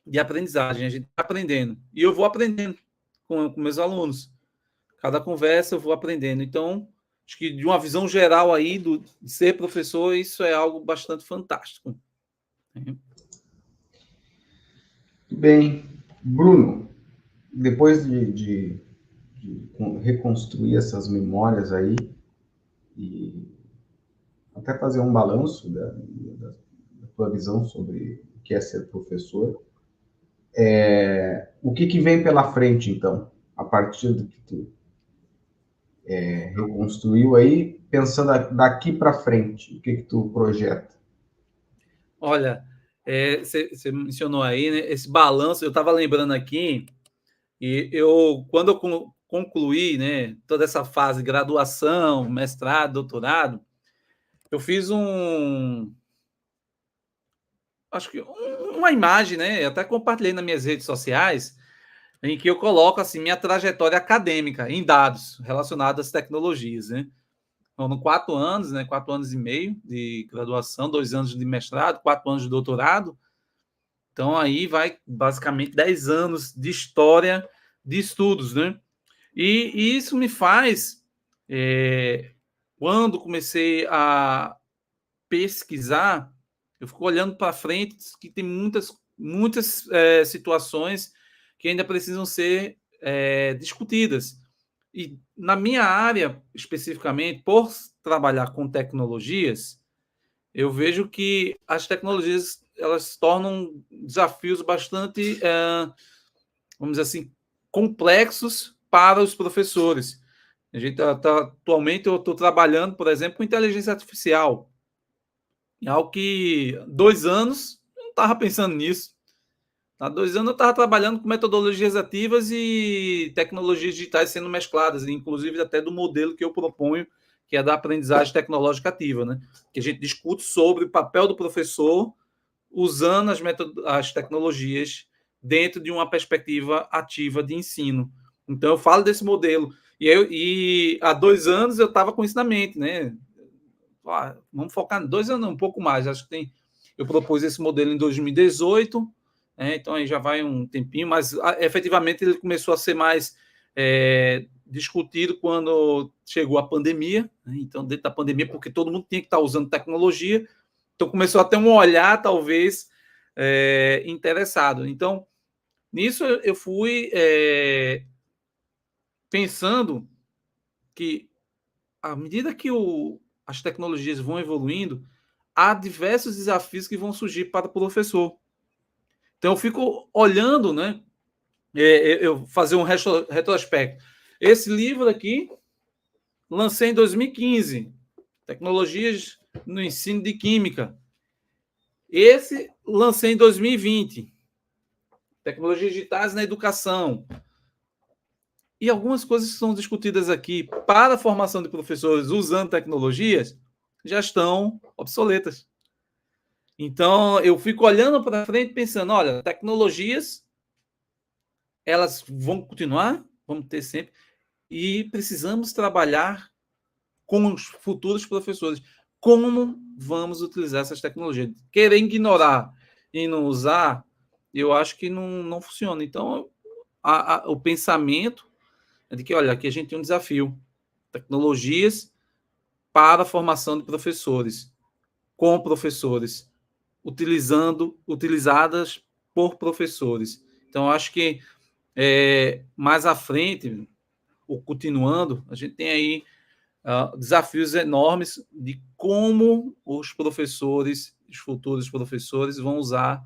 De aprendizagem, a gente está aprendendo. E eu vou aprendendo com meus alunos. Cada conversa eu vou aprendendo. Então, acho que de uma visão geral aí de ser professor, isso é algo bastante fantástico. Bem, Bruno, depois de reconstruir essas memórias aí e até fazer um balanço da tua visão sobre o que é ser professor, o que vem pela frente, então, a partir do que tu reconstruiu aí, pensando daqui para frente, o que tu projeta? Olha, você mencionou aí, né, esse balanço, eu estava lembrando aqui, e quando eu concluí, né, toda essa fase, graduação, mestrado, doutorado, eu fiz acho que uma imagem, né, eu até compartilhei nas minhas redes sociais, em que eu coloco assim minha trajetória acadêmica em dados relacionados às tecnologias, né? Foram 4 anos, né? 4 anos e meio de graduação, 2 anos de mestrado, 4 anos de doutorado. Então aí vai basicamente 10 anos de história de estudos, né? E isso me faz, quando comecei a pesquisar, eu fico olhando para frente que tem muitas situações que ainda precisam ser discutidas. E na minha área, especificamente, por trabalhar com tecnologias, eu vejo que as tecnologias elas se tornam desafios bastante, vamos dizer assim, complexos para os professores. A gente atualmente eu estou trabalhando, por exemplo, com inteligência artificial. É algo que 2 anos eu não estava pensando nisso. Há 2 anos eu estava trabalhando com metodologias ativas e tecnologias digitais sendo mescladas, inclusive até do modelo que eu proponho, que é da aprendizagem tecnológica ativa, né? Que a gente discute sobre o papel do professor usando as tecnologias dentro de uma perspectiva ativa de ensino. Então eu falo desse modelo. E há 2 anos eu estava com isso na mente, né? Vamos focar em 2 anos, um pouco mais. Acho que eu propus esse modelo em 2018, então aí já vai um tempinho, mas efetivamente ele começou a ser mais discutido quando chegou a pandemia, né? Então, dentro da pandemia, porque todo mundo tinha que estar usando tecnologia, então começou a ter um olhar, talvez, interessado. Então, nisso eu fui pensando que, à medida que as tecnologias vão evoluindo, há diversos desafios que vão surgir para o professor. Então, eu fico olhando, né? Eu fazer um retrospecto. Esse livro aqui, lancei em 2015, Tecnologias no Ensino de Química. Esse, lancei em 2020, Tecnologias Digitais na Educação. E algumas coisas que são discutidas aqui para a formação de professores usando tecnologias já estão obsoletas. Então, eu fico olhando para frente pensando, olha, tecnologias, elas vão continuar, vamos ter sempre, e precisamos trabalhar com os futuros professores. Como vamos utilizar essas tecnologias? Querer ignorar e não usar, eu acho que não funciona. Então, o pensamento é de que, olha, aqui a gente tem um desafio. Tecnologias para a formação de professores, com professores, utilizadas por professores. Então, acho que mais à frente, ou continuando, a gente tem aí desafios enormes de como os professores, os futuros professores, vão usar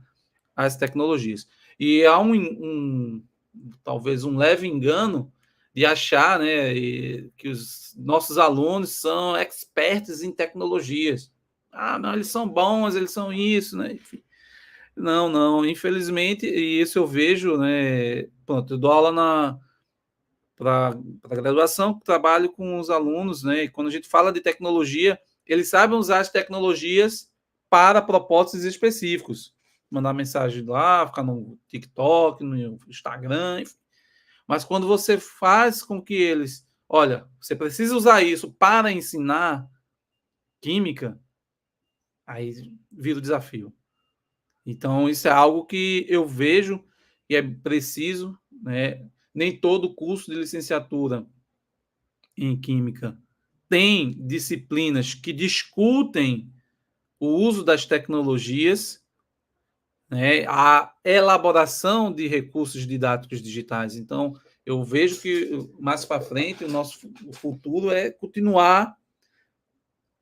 as tecnologias. E há talvez um leve engano de achar, né, que os nossos alunos são expertos em tecnologias. Não, eles são bons, eles são isso, né? Enfim. Não, infelizmente, e isso eu vejo, né? Pronto, eu dou aula para graduação, trabalho com os alunos, né? E quando a gente fala de tecnologia, eles sabem usar as tecnologias para propósitos específicos. Mandar mensagem lá, ficar no TikTok, no Instagram, enfim. Mas quando você faz com que eles, olha, você precisa usar isso para ensinar química, aí vira o desafio. Então, isso é algo que eu vejo e é preciso, né? Nem todo curso de licenciatura em química tem disciplinas que discutem o uso das tecnologias, né? A elaboração de recursos didáticos digitais. Então, eu vejo que mais para frente o futuro é continuar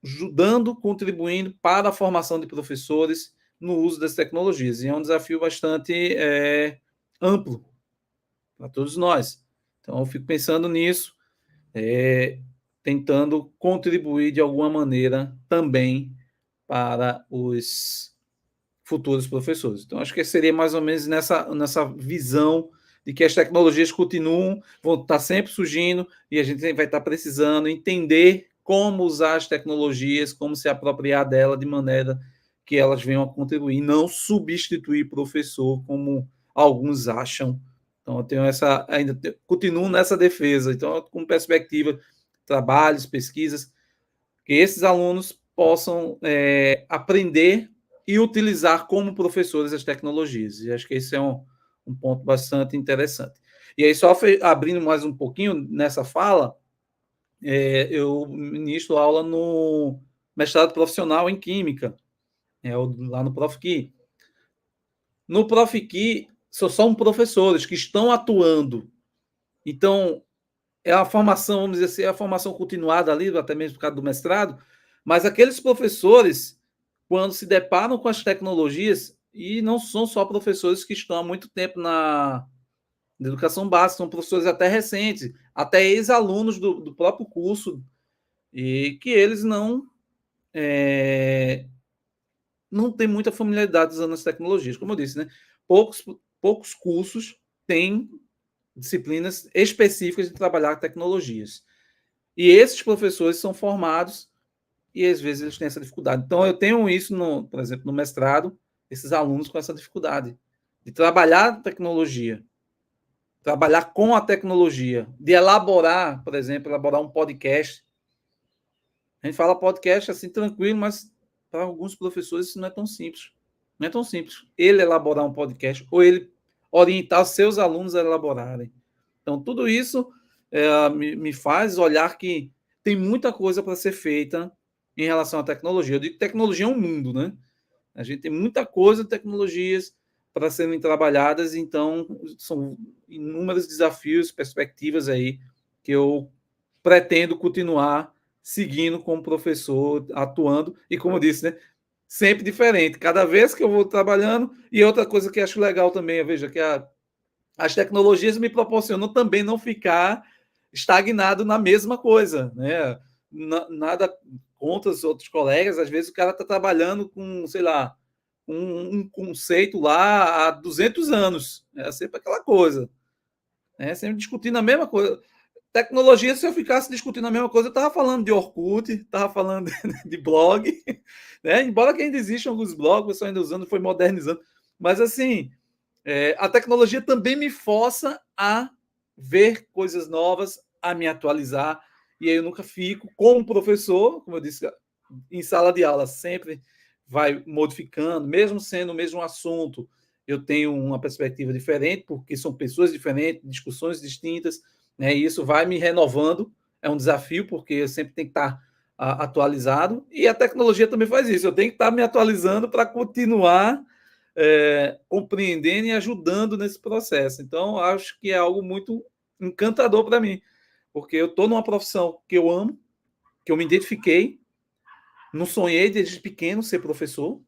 ajudando, contribuindo para a formação de professores no uso das tecnologias. E é um desafio bastante amplo para todos nós. Então, eu fico pensando nisso, tentando contribuir de alguma maneira também para os futuros professores. Então, acho que seria mais ou menos nessa visão de que as tecnologias continuam, vão estar sempre surgindo e a gente vai estar precisando entender como usar as tecnologias, como se apropriar dela de maneira que elas venham a contribuir, não substituir professor, como alguns acham. Então, eu tenho continuo nessa defesa. Então, com perspectiva, trabalhos, pesquisas, que esses alunos possam aprender e utilizar como professores as tecnologias. E acho que esse é um ponto bastante interessante. E aí, só abrindo mais um pouquinho nessa fala, eu ministro aula no mestrado profissional em Química, lá no ProfQui. No ProfQui, são professores que estão atuando. Então, é a formação, vamos dizer assim, é a formação continuada ali, até mesmo por causa do mestrado, mas aqueles professores, quando se deparam com as tecnologias, e não são só professores que estão há muito tempo na educação básica, são professores até recentes, até ex-alunos do próprio curso, e que eles não têm muita familiaridade usando as tecnologias. Como eu disse, né? Poucos cursos têm disciplinas específicas de trabalhar tecnologias. E esses professores são formados e às vezes eles têm essa dificuldade. Então, eu tenho isso, por exemplo, no mestrado, esses alunos com essa dificuldade de trabalhar a tecnologia, trabalhar com a tecnologia, de elaborar, por exemplo, elaborar um podcast. A gente fala podcast assim tranquilo, mas para alguns professores isso não é tão simples. Não é tão simples ele elaborar um podcast ou ele orientar os seus alunos a elaborarem. Então, tudo isso me faz olhar que tem muita coisa para ser feita em relação à tecnologia. Eu digo que tecnologia é um mundo, né? A gente tem muita coisa de tecnologias para serem trabalhadas, então são inúmeros desafios, perspectivas aí que eu pretendo continuar seguindo como professor, atuando, e como eu disse, né? sempre diferente. Cada vez que eu vou trabalhando, e outra coisa que acho legal também, veja, que as tecnologias me proporcionam também não ficar estagnado na mesma coisa, né? Nada contra os outros colegas, às vezes o cara está trabalhando com, sei lá, um conceito lá há 200 anos, é sempre aquela coisa, né? Sempre discutindo a mesma coisa. Tecnologia, se eu ficasse discutindo a mesma coisa, eu estava falando de Orkut, estava falando de blog, né? Embora que ainda existam alguns blogs, o pessoal ainda usando, foi modernizando, mas assim, a tecnologia também me força a ver coisas novas, a me atualizar, e aí eu nunca fico, como professor, como eu disse, em sala de aula, sempre vai modificando, mesmo sendo o mesmo assunto, eu tenho uma perspectiva diferente, porque são pessoas diferentes, discussões distintas, né? E isso vai me renovando, é um desafio, porque eu sempre tenho que estar atualizado, e a tecnologia também faz isso, eu tenho que estar me atualizando para continuar compreendendo e ajudando nesse processo. Então, acho que é algo muito encantador para mim, porque eu estou numa profissão que eu amo, que eu me identifiquei, não sonhei desde pequeno ser professor,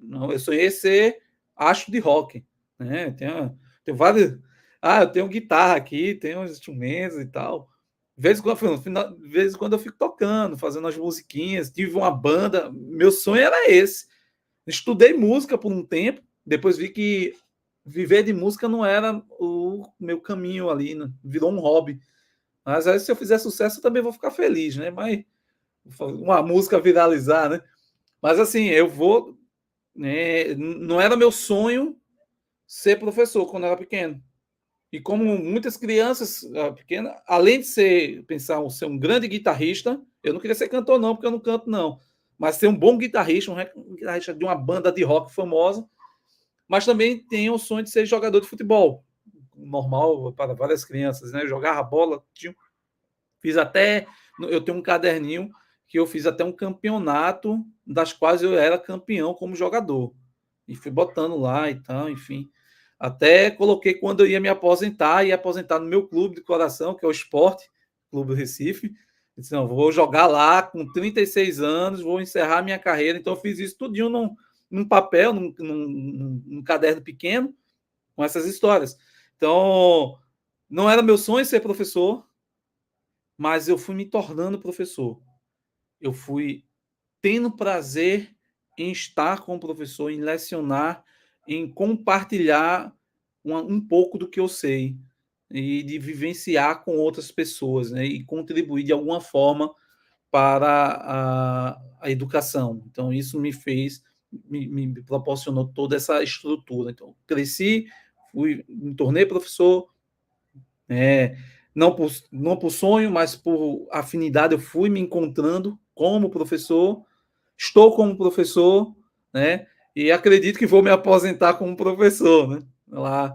não, eu sonhei ser astro de rock, né? Tenho vários. Eu tenho guitarra aqui, tenho uns instrumentos e tal. De vez em quando eu fico tocando, fazendo as musiquinhas. Tive uma banda, meu sonho era esse. Estudei música por um tempo, depois vi que viver de música não era o meu caminho ali, né? Virou um hobby. Mas aí, se eu fizer sucesso, eu também vou ficar feliz, né? Mas uma música viralizar, né? Mas assim, eu vou. Né? Não era meu sonho ser professor quando eu era pequeno. E como muitas crianças pequenas, além de pensar em ser um grande guitarrista, eu não queria ser cantor, não, porque eu não canto, não. Mas ser um bom guitarrista, um guitarrista de uma banda de rock famosa, mas também tenho o sonho de ser jogador de futebol. Normal para várias crianças, né? Jogava bola, fiz até. Eu tenho um caderninho que eu fiz até um campeonato, das quais eu era campeão como jogador. E fui botando lá e tal, enfim. Até coloquei quando eu ia aposentar no meu clube de coração, que é o Esporte, Clube do Recife. Eu disse, não, vou jogar lá com 36 anos, vou encerrar minha carreira. Então, eu fiz isso tudinho num papel, num caderno pequeno, com essas histórias. Então, não era meu sonho ser professor, mas eu fui me tornando professor. Eu fui tendo prazer em estar com o professor, em lecionar, em compartilhar um pouco do que eu sei e de vivenciar com outras pessoas, né? E contribuir de alguma forma para a educação. Então, isso me proporcionou toda essa estrutura. Então, cresci, me tornei professor, não por sonho, mas por afinidade, eu fui me encontrando como professor, estou como professor, né? E acredito que vou me aposentar como professor, né? Lá,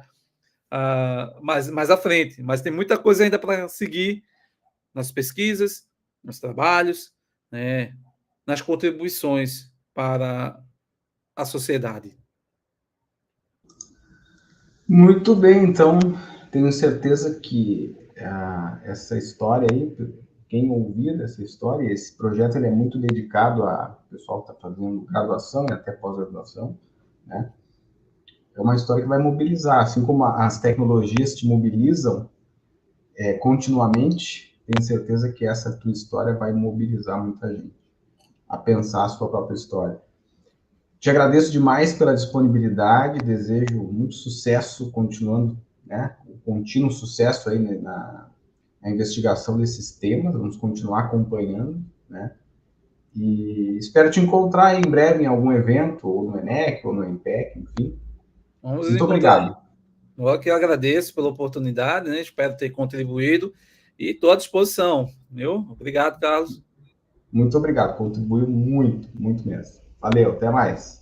mais à frente. Mas tem muita coisa ainda para seguir nas pesquisas, nos trabalhos, né? Nas contribuições para a sociedade. Muito bem, então tenho certeza que essa história aí, quem ouvir essa história, esse projeto ele é muito dedicado a pessoal que está fazendo graduação e até pós-graduação, né? É uma história que vai mobilizar, assim como as tecnologias te mobilizam continuamente, tenho certeza que essa tua história vai mobilizar muita gente a pensar a sua própria história. Te agradeço demais pela disponibilidade, desejo muito sucesso, continuando, né, o contínuo sucesso aí na investigação desses temas, vamos continuar acompanhando, né, e espero te encontrar em breve em algum evento, ou no ENEC, ou no EMPEC, enfim. Vamos nos Muito encontrar aí. obrigado. Eu que agradeço pela oportunidade, né? Espero ter contribuído e estou à disposição. Viu? Obrigado, Carlos. Muito obrigado, contribuiu muito, muito mesmo. Valeu, até mais.